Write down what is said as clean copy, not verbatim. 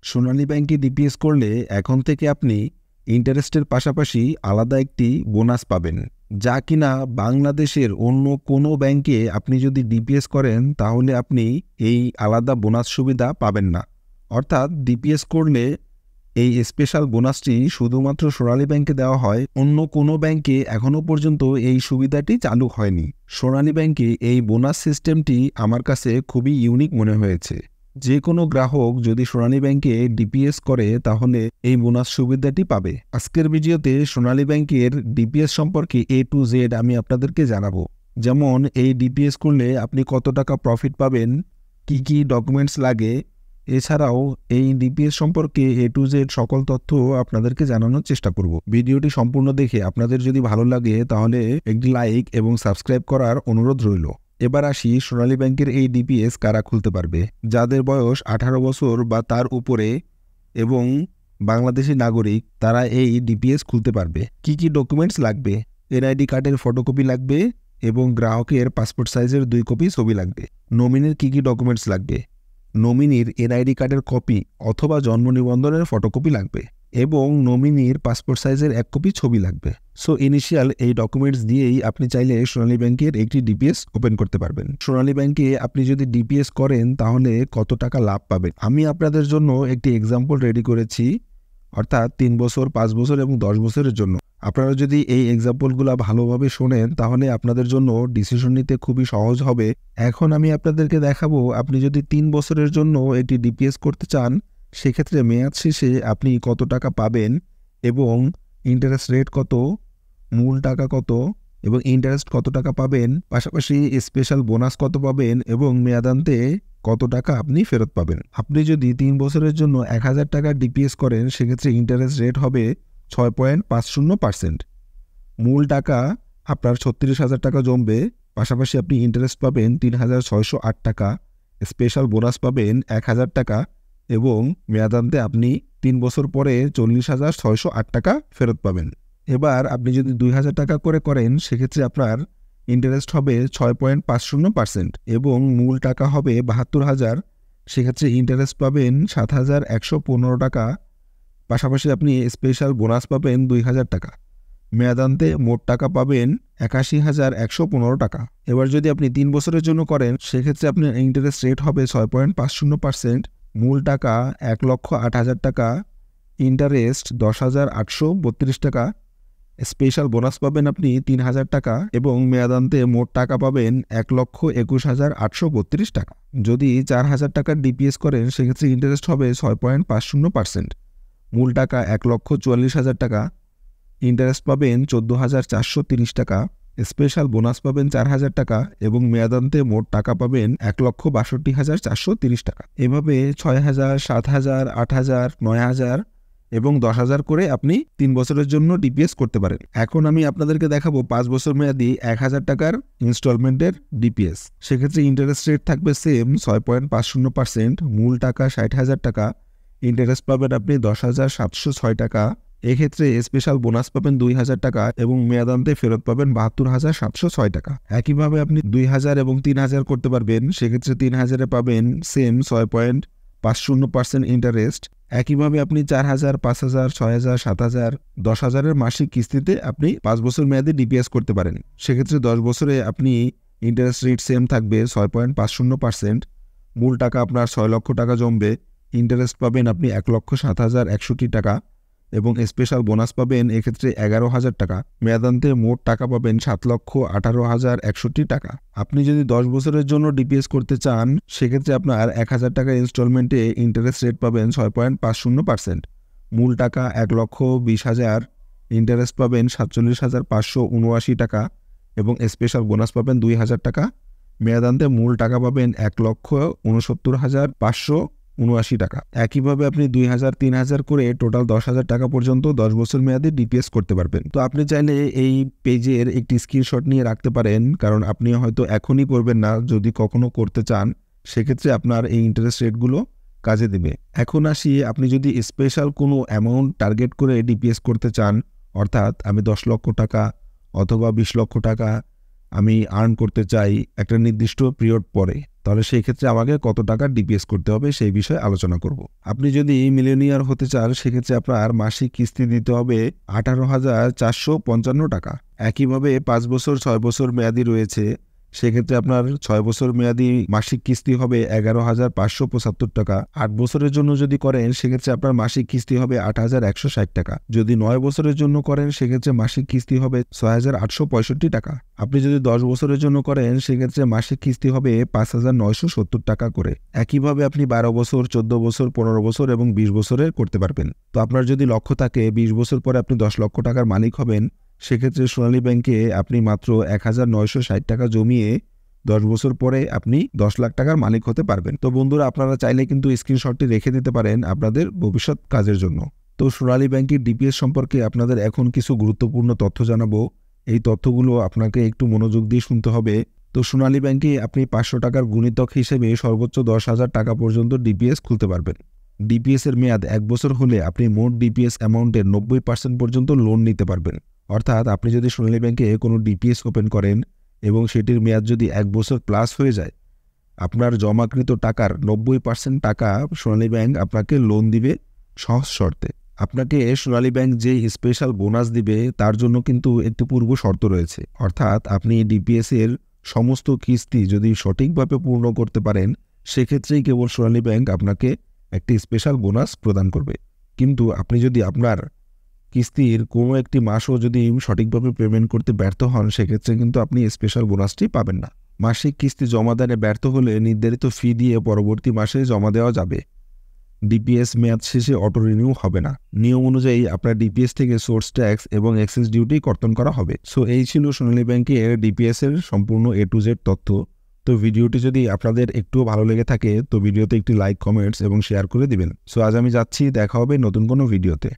সোনালী ব্যাংকে ডিপিএস করলে এখন থেকে আপনি ইন্টারেস্টের পাশাপাশি আলাদা একটি বোনাস পাবেন, যা কিনা বাংলাদেশের অন্য কোনো ব্যাংকে আপনি যদি ডিপিএস করেন তাহলে আপনি এই আলাদা বোনাস সুবিধা পাবেন না। অর্থাৎ ডিপিএস করলে এই স্পেশাল বোনাসটি শুধুমাত্র সোনালী ব্যাংকে দেওয়া হয়, অন্য কোনো ব্যাংকে এখনও পর্যন্ত এই সুবিধাটি চালু হয়নি। সোনালী ব্যাংকে এই বোনাস সিস্টেমটি আমার কাছে খুবই ইউনিক মনে হয়েছে। যে কোনো গ্রাহক যদি সোনালী ব্যাংকে ডিপিএস করে তাহলে এই বোনাস সুবিধাটি পাবে। আজকের ভিডিওতে সোনালী ব্যাংকের ডিপিএস সম্পর্কে A to Z আমি আপনাদেরকে জানাবো। যেমন এই ডিপিএস করলে আপনি কত টাকা প্রফিট পাবেন, কি কি ডকুমেন্টস লাগে, এছাড়াও এই ডিপিএস সম্পর্কে A to Z সকল তথ্য আপনাদেরকে জানানোর চেষ্টা করব। ভিডিওটি সম্পূর্ণ দেখে আপনাদের যদি ভালো লাগে তাহলে একটি লাইক এবং সাবস্ক্রাইব করার অনুরোধ রইল। এবার আসি সোনালী ব্যাংকের এই ডিপিএস কারা খুলতে পারবে। যাদের বয়স 18 বছর বা তার উপরে এবং বাংলাদেশি নাগরিক, তারা এই ডিপিএস খুলতে পারবে। কি কি ডকুমেন্টস লাগবে? এনআইডি কার্ডের ফটোকপি লাগবে এবং গ্রাহকের পাসপোর্ট সাইজের 2 কপি ছবি লাগবে। নমিনির কি কি ডকুমেন্টস লাগবে? নমিনির এনআইডি কার্ডের কপি অথবা জন্ম নিবন্ধনের ফটোকপি লাগবে এবং নমিনির পাসপোর্ট সাইজের 1 কপি ছবি লাগবে। সো ইনিশিয়াল এই ডকুমেন্টস দিয়েই আপনি চাইলে সোনালী ব্যাংকের একটি ডিপিএস ওপেন করতে পারবেন। সোনালী ব্যাংকে আপনি যদি ডিপিএস করেন তাহলে কত টাকা লাভ পাবেন আমি আপনাদের জন্য একটি এক্সাম্পল রেডি করেছি, অর্থাৎ 3 বছর, 5 বছর এবং 10 বছরের জন্য। আপনারা যদি এই এক্সাম্পলগুলো ভালোভাবে শোনেন তাহলে আপনাদের জন্য ডিসিশন নিতে খুবই সহজ হবে। এখন আমি আপনাদেরকে দেখাবো আপনি যদি 3 বছরের জন্য এটি ডিপিএস করতে চান সেক্ষেত্রে মেয়াদ শেষে আপনি কত টাকা পাবেন এবং ইন্টারেস্ট রেট কত, মূল টাকা কত এবং ইন্টারেস্ট কত টাকা পাবেন, পাশাপাশি স্পেশাল বোনাস কত পাবেন এবং মেয়াদান্তে কত টাকা আপনি ফেরত পাবেন। আপনি যদি 3 বছরের জন্য 1000 টাকা ডিপিএস করেন সেক্ষেত্রে ইন্টারেস্ট রেট হবে 6.50%। মূল টাকা আপনার 36,000 টাকা জমবে, পাশাপাশি আপনি ইন্টারেস্ট পাবেন 3,608 টাকা, স্পেশাল বোনাস পাবেন 1000 টাকা এবং মেয়াদান্তে আপনি 3 বছর পরে 40,608 টাকা ফেরত পাবেন। এবার আপনি যদি 2,000 টাকা করে করেন সেক্ষেত্রে আপনার ইন্টারেস্ট হবে 6.50% এবং মূল টাকা হবে 72,000, সেক্ষেত্রে ইন্টারেস্ট পাবেন 7,115 টাকা, পাশাপাশি আপনি স্পেশাল বোনাস পাবেন 2,000 টাকা। মেয়াদান্তে মোট টাকা পাবেন 81,115 টাকা। এবার যদি আপনি 3 বছরের জন্য করেন সেক্ষেত্রে আপনার ইন্টারেস্ট রেট হবে 6.50%, মূল টাকা 1,08,000 টাকা, ইন্টারেস্ট 10,832 টাকা, স্পেশাল বোনাস পাবেন আপনি 3,000 টাকা এবং মেয়াদান্তে মোট টাকা পাবেন 1,21,832 টাকা। যদি 4,000 টাকার ডিপিএস করেন সেক্ষেত্রে ইন্টারেস্ট হবে 6.50%, মূল টাকা 1,44,000 টাকা, ইন্টারেস্ট পাবেন 14,430 টাকা, স্পেশাল বোনাস পাবেন 4,000 টাকা এবং মেয়াদান্তে মোট টাকা পাবেন 1,62,430 টাকা। এভাবে 6,000, 7,000, 8,000, 9,000 এবং 10,000 করে আপনি 3 বছরের জন্য ডিপিএস করতে পারেন। এখন আমি আপনাদেরকে দেখাবো 5 বছর মেয়াদি 1,000 টাকার ইনস্টলমেন্টের ডিপিএস। সেক্ষেত্রে ইন্টারেস্ট রেট থাকবে সেম 6.50%, মূল টাকা 60,000 টাকা, ইন্টারেস্ট পাবেন আপনি 10,706 টাকা, এক্ষেত্রে স্পেশাল বোনাস পাবেন 2,000 টাকা এবং মেয়াদান্তে ফেরত পাবেন 72,706 টাকা। একইভাবে আপনি 2,000 এবং 3,000 করতে পারবেন, সেক্ষেত্রে 3,000-এ পাবেন সেম 6.50% ইন্টারেস্ট। একইভাবে আপনি 4,000, 5,000, 6,000, 7,000, 10,000-এর মাসিক কিস্তিতে আপনি 5 বছর মেয়াদে ডিপিএস করতে পারেন। সেক্ষেত্রে 10 বছরে আপনি ইন্টারেস্ট রেট সেম থাকবে 6.50%, মূল টাকা আপনার 6 লক্ষ টাকা জমবে, ইন্টারেস্ট পাবেন আপনি 1,07,061 টাকা এবং স্পেশাল বোনাস পাবেন এক্ষেত্রে 11,000 টাকা। মেয়াদান্তে মোট টাকা পাবেন 7,18,061 টাকা। আপনি যদি 10 বছরের জন্য ডিপিএস করতে চান সেক্ষেত্রে আপনার 1,000 টাকা ইনস্টলমেন্টে ইন্টারেস্ট রেট পাবেন 6.50%, মূল টাকা 1,20,000, ইন্টারেস্ট পাবেন 47,579 টাকা এবং স্পেশাল বোনাস পাবেন 2,000 টাকা। মেয়াদান্তে মূল টাকা পাবেন 1,69,579 টাকা। একইভাবে আপনি 2,000, 3,000 করে টোটাল 10,000 টাকা পর্যন্ত 10 বছর মেয়াদে ডিপিএস করতে পারবেন। তো আপনি চাইলে এই পেজের একটি স্ক্রিনশট নিয়ে রাখতে পারেন, কারণ আপনি হয়তো এখনই করবেন না, যদি কখনো করতে চান সেক্ষেত্রে আপনার এই ইন্টারেস্ট রেটগুলো কাজে দেবে। এখন আসি, আপনি যদি স্পেশাল কোনো অ্যামাউন্ট টার্গেট করে ডিপিএস করতে চান, অর্থাৎ আমি 10 লক্ষ টাকা অথবা 20 লক্ষ টাকা আমি আর্ন করতে চাই একটা নির্দিষ্ট পিরিয়ড পরে, তাহলে সেই ক্ষেত্রে আমাকে কত টাকা ডিপিএস করতে হবে সেই বিষয়ে আলোচনা করব। আপনি যদি মিলেনিয়ার হতে চান সেক্ষেত্রে আপনার মাসিক কিস্তি দিতে হবে 18,455 টাকা। একইভাবে 5 বছর 6 বছর মেয়াদি রয়েছে, সেক্ষেত্রে আপনার 6 বছর মেয়াদি মাসিক কিস্তি হবে 11,575 টাকা। 8 বছরের জন্য যদি করেন সেক্ষেত্রে আপনার মাসিক কিস্তি হবে 8,160 টাকা। যদি 9 বছরের জন্য করেন সেক্ষেত্রে মাসিক কিস্তি হবে 6,865 টাকা। আপনি যদি 10 বছরের জন্য করেন সেক্ষেত্রে মাসিক কিস্তি হবে 5,970 টাকা করে। একইভাবে আপনি 12 বছর, 14 বছর, 15 বছর এবং 20 বছরের করতে পারবেন। তো আপনার যদি লক্ষ্য থাকে 20 বছর পরে আপনি 10 লক্ষ টাকার মালিক হবেন, সেক্ষেত্রে সোনালী ব্যাংকে আপনি মাত্র 1,960 টাকা জমিয়ে 10 বছর পরে আপনি 10 লাখ টাকার মালিক হতে পারবেন। তো বন্ধুরা, আপনারা চাইলে কিন্তু স্ক্রিনশটটি রেখে দিতে পারেন আপনাদের ভবিষ্যৎ কাজের জন্য। তো সোনালী ব্যাংকের ডিপিএস সম্পর্কে আপনাদের এখন কিছু গুরুত্বপূর্ণ তথ্য জানাবো। এই তথ্যগুলো আপনাকে একটু মনোযোগ দিয়ে শুনতে হবে। তো সোনালী ব্যাংকে আপনি 500 টাকার গুণিতক হিসেবে সর্বোচ্চ 10,000 টাকা পর্যন্ত ডিপিএস খুলতে পারবেন। ডিপিএস এর মেয়াদ 1 বছর হলে আপনি মোট ডিপিএস অ্যামাউন্টের 90% পর্যন্ত লোন নিতে পারবেন। অর্থাৎ আপনি যদি সোনালী ব্যাংকে কোনো ডিপিএস ওপেন করেন এবং সেটির মেয়াদ যদি 1 বছর প্লাস হয়ে যায়, আপনার জমাকৃত টাকার 90% টাকা সোনালী ব্যাংক আপনাকে লোন দিবে সহজ শর্তে। আপনাকে সোনালী ব্যাংক যে স্পেশাল বোনাস দিবে তার জন্য কিন্তু একটি পূর্ব শর্ত রয়েছে। অর্থাৎ আপনি ডিপিএস এর সমস্ত কিস্তি যদি সঠিকভাবে পূর্ণ করতে পারেন সেক্ষেত্রেই কেবল সোনালী ব্যাংক আপনাকে একটি স্পেশাল বোনাস প্রদান করবে। কিন্তু আপনি যদি আপনার কিস্তির কোনো একটি মাসও যদি সঠিকভাবে পেমেন্ট করতে ব্যর্থ হন সেক্ষেত্রে কিন্তু আপনি স্পেশাল বোনাসটি পাবেন না। মাসিক কিস্তি জমাদানে ব্যর্থ হলে নির্ধারিত ফি দিয়ে পরবর্তী মাসে জমা দেওয়া যাবে। ডিপিএস মেয়াদ শেষে অটো রিনিউ হবে না। নিয়ম অনুযায়ী আপনার ডিপিএস থেকে সোর্স ট্যাক্স এবং এক্সেস ডিউটি কর্তন করা হবে। সো এই ছিল সোনালী ব্যাংকের ডিপিএস এর সম্পূর্ণ A to Z তথ্য। তো ভিডিওটি যদি আপনাদের একটুও ভালো লেগে থাকে তো ভিডিওতে একটি লাইক, কমেন্টস এবং শেয়ার করে দিবেন। সো আজ আমি যাচ্ছি, দেখা হবে নতুন কোনো ভিডিওতে।